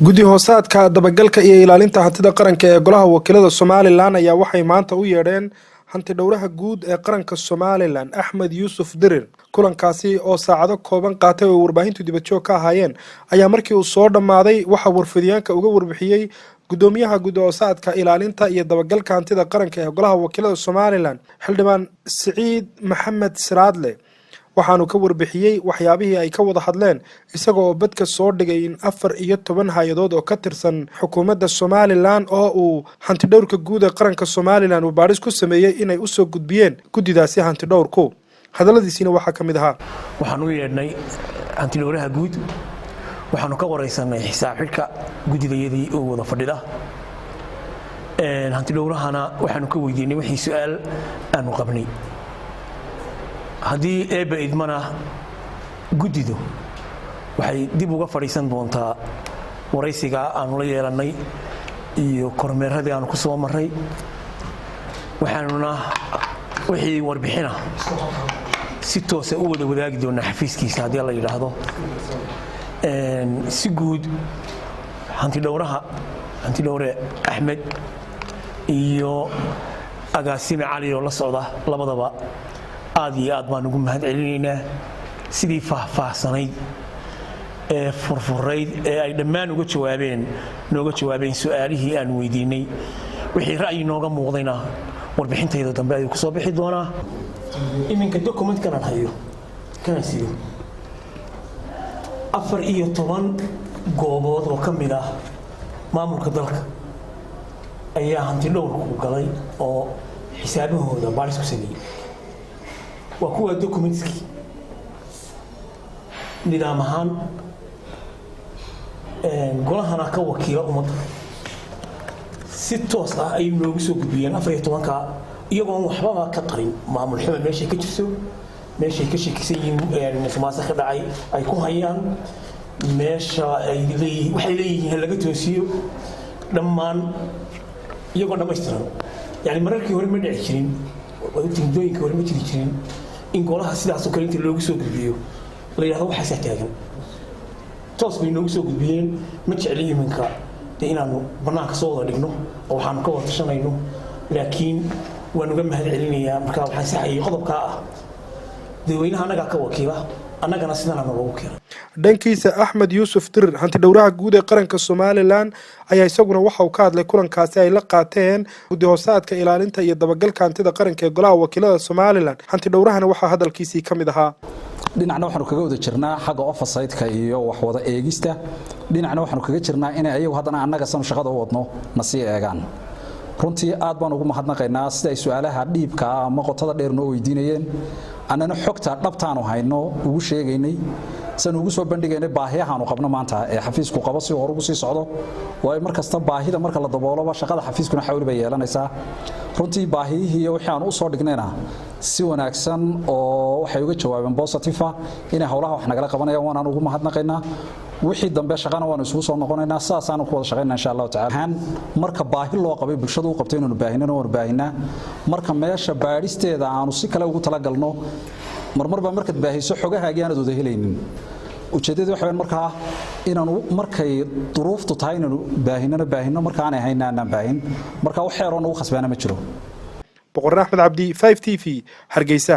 guddi hoosaadka dabagalka iyo ilaalinta hantida qaranka ee golaha wakiilada Somaliland ayaa waxay maanta u yeedheen hanti dhowraha guud ee qaranka Somaliland Axmed Yuusuf Dirir. kulankaasi oo saacado kooban qaatay oo warbaahintu dibadjoog ka ahaayeen ayaa markii uu soo dhamaaday waxa warfidyaanka uga warbixiyay gudoomiyaha guddi hoosaadka ilaalinta iyo dabagalka hantida qaranka ee golaha wakiilada Somaliland Xildhibaan Siciid Maxamed Siraadle. waxaanu ka warbixiyay waxyaabihii ay ka wada hadleen isagoo badka soo dhigay in 14 hay-adood oo ka tirsan xukuumadda Somaliland oo uu hanti dhowrka guud ee qaranka Somaliland uu baaris ku sameeyay inay u soo gudbiyeen guddidaasi hanti dhowrku. hadaladiisina waxaa ka mid ahaa waxaan u yeedhnay hanti dhowraha guud waxaanu ka wareysanay xisaab xidhka guddidayadii oo wada fadhida hanti dhowrahana waxaanu ka weydiinay wixii su'aal aanu qabnay haddii eeba idmana guddidu waxay dib uga fadhiisan doontaa waraysiga aanu la yeelannay iyo kormeeradii aanu ku soo marray waxaanuna wixii warbixina si toosa u wada wadaagi doonaa xafiiskiisa haddii la yidhaahdo si guud hanti dhowre Axmed iyo agaasime Cali oo la socda labadaba aad iyo aad baan ugu mahad celinaynaa sidii faahfaahsanayd ee furfurayd ee ay dhammaan nooga jawaabeen su'aalihii aan weydiinay wixii ra'yi nooga muuqdayna warbixintayda dambe ayuu ku soo bixi doonaa iminka document-kan aan hayo kana sido 14 goobood oo ka mid ah maamulka dalka ayaa hanti dhowrku galay oo xisaabahooda baaris ku sameeyay waa kuwa documentski nidaam ahaan golahana ka wakiila ummadda si toos ah ay noogu soo gudbiyeen 14ka iyagoo waxba ka qarin maamul xumo meeshay ka jirto meeshay ka shakisan yihiin musuqmaasuq ka dhacay ay ku hayaan meesha ay waxay leeyihiin laga toosiyo dhammaan iyagoo dhammaystiran yani mararkii hore ma dhici jirin wadooyinka hore ma jiri jirin in golaha sidaas oo kale inta loogu soo gudbiyo la yiraahdo waxa taagan toos bay noogu soo gudbiyeen ma jecel iminka inaanu banaanka soo wada dhigno oo waxaan ka wada tashanayno laakiin waan uga mahad celinayaa marka waxaan saxay qodobka ah dadweynaha anaga ka wakiila annagana sidana loogu keenay dhankiisa Axmed Yuusuf Dirir hanti dhowraha guud ee qaranka Somaliland ayaa isaguna waxa uu ka hadlay kulankaasi ay la qaateen guddi hoosaadka ilaalinta iyo dabagalka hantida qaranka ee golaha wakiilada Somaliland hanti dhowrahana waxa hadalkiisii ka mid ahaa dhinacna waxaanu kaga wada jirnaa xagga oversight-ka iyo wax wada eegista dhinacna waxaanu kaga jirnaa in ayagu haddana annaga san shaqada u wadno nasiib eegaan runtii aad baan ugu mahadnaqaynaa sida ay su'aalaha dhiibka ama qotada dheer noo weydiinayeen annana xogta dhabtaanu hayno ugu sheegaynay san ugu soo bandhigaynay baahiyahaanu qabno maanta ee xafiisku qabo si hor ugu sii socdo way markasta baahida marka la daboolo shaqada xafiiskuna xawli bay yeelanaysaa runtii baahiyihii wixii aan u soo dhignayna si wanaagsan oo waxay uga jawaabeen positive in hawlaha wax nagala qabanayaan waan ugu mahadnaqaynaa wixii dambe shaqana waan isugu soo noqonaynaa saasaan ku wada shaqeynaa insha Allah ta'ala marka baahi loo qabay bulshadu u qabtay inuu baahinaa marka meesha baaristeeda aanu si kale ugu tala galno marba marka baahiso xogahaaga aanad wada helaynin ujeedadu waxa weyn markaa inaanu markay duruuftu tahay inaanu baahino marka aan haynaa baahin marka wax xeeroon ugu khasbaana ma jiro Boqor Axmed Cabdi 5TV Hargeysa.